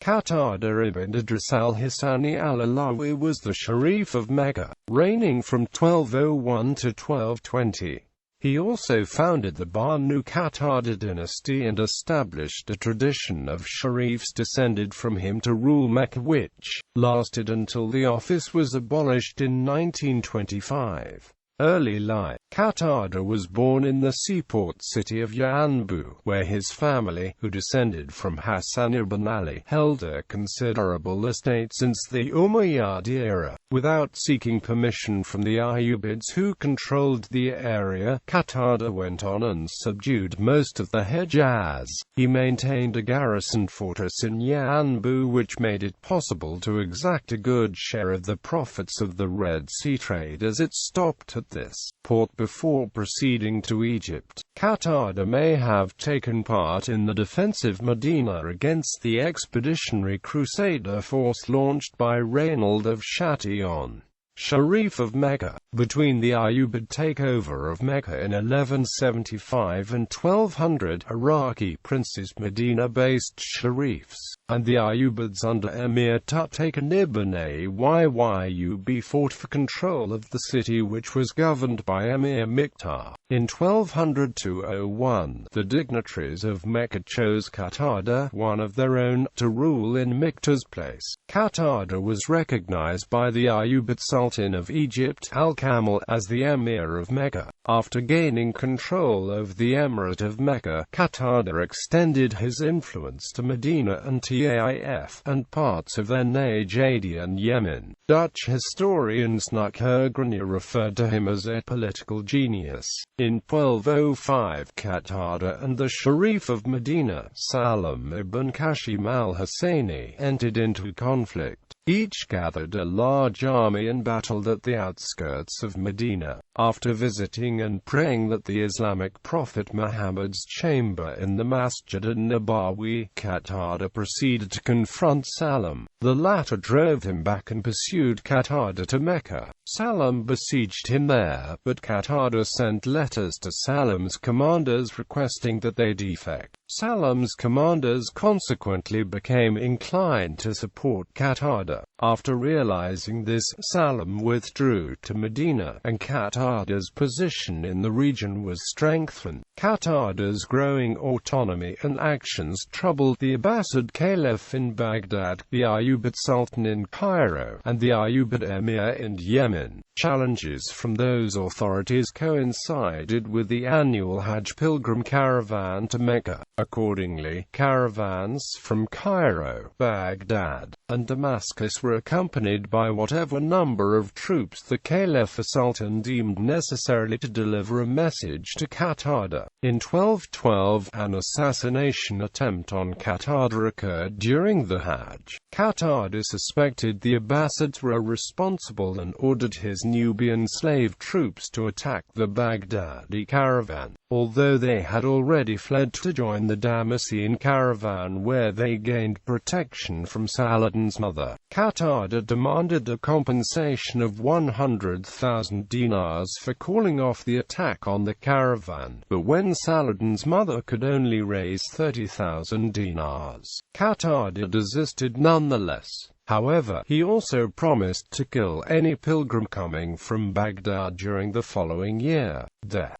Qatada ibn Idris al-Hasani al-Alawi was the Sharif of Mecca, reigning from 1201 to 1220. He also founded the Banu Qatada dynasty and established a tradition of sharifs descended from him to rule Mecca, which lasted until the office was abolished in 1925. Early life. Qatada was born in the seaport city of Yanbu, where his family, who descended from Hassan ibn Ali, held a considerable estate since the Umayyad era. Without seeking permission from the Ayyubids who controlled the area, Qatada went on and subdued most of the Hejaz. He maintained a garrisoned fortress in Yanbu which made it possible to exact a good share of the profits of the Red Sea trade as it stopped at this port before proceeding to Egypt. Qatada may have taken part in the defense of Medina against the expeditionary crusader force launched by Reynald of Chatillon, Sharif of Mecca, between the Ayyubid takeover of Mecca in 1175 and 1200. Iraqi princes, Medina-based sharifs, and the Ayyubids under Emir Qatada ibn Idris fought for control of the city, which was governed by Emir Miktar. In 1200–01, the dignitaries of Mecca chose Qatada, one of their own, to rule in Miktar's place. Qatada was recognized by the Ayyubid Sultan of Egypt, al-Kamal, as the Emir of Mecca. After gaining control of the Emirate of Mecca, Qatada extended his influence to Medina and Taif, and parts of then Najd and Yemen. Dutch historian Snuckhergrenier referred to him as a political genius. In 1205, Qatada and the Sharif of Medina, Salam ibn Qasim al-Hasani, entered into conflict. Each gathered a large army and battled at the outskirts of Medina. After visiting and praying at the Islamic prophet Muhammad's chamber in the Masjid an-Nabawi, Qatada proceeded to confront Salam. The latter drove him back and pursued Qatada to Mecca. Salam besieged him there, but Qatada sent letters to Salam's commanders requesting that they defect. Salam's commanders consequently became inclined to support Qatada. After realizing this, Salam withdrew to Medina, and Qatada's position in the region was strengthened. Qatada's growing autonomy and actions troubled the Abbasid Caliph in Baghdad, the Ayyubid Sultan in Cairo, and the Ayyubid Emir in Yemen. Challenges from those authorities coincided with the annual Hajj pilgrim caravan to Mecca. Accordingly, caravans from Cairo, Baghdad, and Damascus were accompanied by whatever number of troops the Caliph Sultan deemed necessary to deliver a message to Qatada. In 1212, an assassination attempt on Qatada occurred during the Hajj. Qatada suspected the Abbasids were responsible and ordered his Nubian slave troops to attack the Baghdadi caravan, although they had already fled to join the Damascene caravan where they gained protection from Saladin's mother. Qatada demanded a compensation of 100,000 dinars for calling off the attack on the caravan, but when Saladin's mother could only raise 30,000 dinars, Qatada desisted nonetheless. However, he also promised to kill any pilgrim coming from Baghdad during the following year.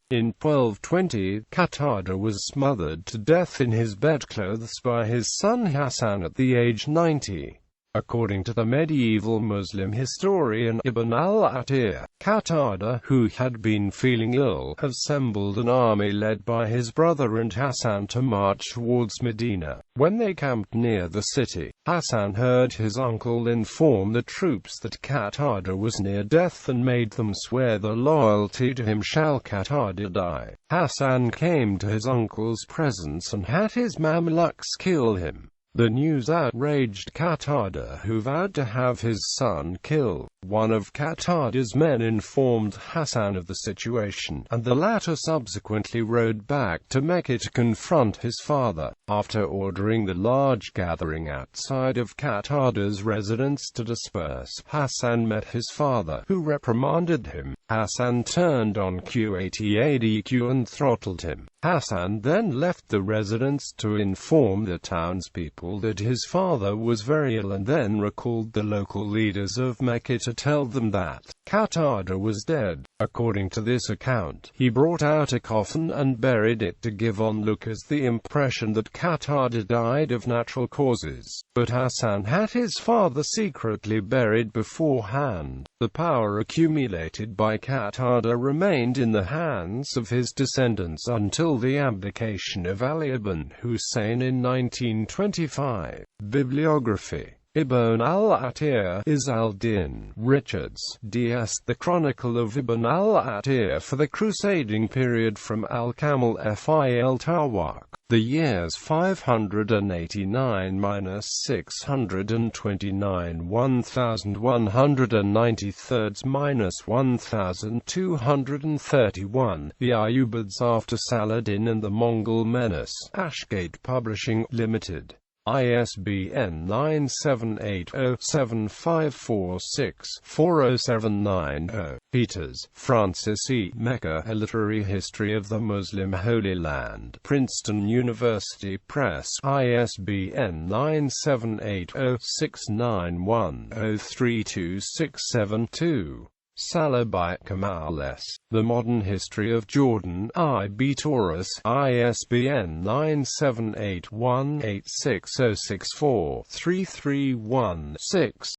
In 1220, Qatada was smothered to death in his bedclothes by his son Hassan at the age 90. According to the medieval Muslim historian Ibn al-Athir, Qatada, who had been feeling ill, assembled an army led by his brother and Hassan to march towards Medina. When they camped near the city, Hassan heard his uncle inform the troops that Qatada was near death and made them swear their loyalty to him shall Qatada die. Hassan came to his uncle's presence and had his Mamluks kill him. The news outraged Qatada, who vowed to have his son killed. One of Qatada's men informed Hassan of the situation, and the latter subsequently rode back to Mecca to confront his father. After ordering the large gathering outside of Qatada's residence to disperse, Hassan met his father, who reprimanded him. Hassan turned on Qatada and throttled him. Hassan then left the residence to inform the townspeople that his father was very ill, and then recalled the local leaders of Mecca to tell them that Qatada was dead. According to this account, he brought out a coffin and buried it to give onlookers the impression that Qatada died of natural causes. But Hassan had his father secretly buried beforehand. The power accumulated by Qatada remained in the hands of his descendants until the abdication of Ali ibn Hussein in 1925. Bibliography: Ibn al-Atir, Is al-Din, Richards, D.S. The Chronicle of Ibn al-Atir for the Crusading Period from Al-Kamal Fil Tawaq. The years 589–629, 1193–1231. The Ayyubids after Saladin and the Mongol menace. Ashgate Publishing Limited. ISBN 978-0-7546-40790. Peters, Francis E. Mecca, A Literary History of the Muslim Holy Land. Princeton University Press. ISBN 978-0-691-03267-2. Salabai Kamal S. The Modern History of Jordan. I.B. Taurus. ISBN 978-186064-331-6.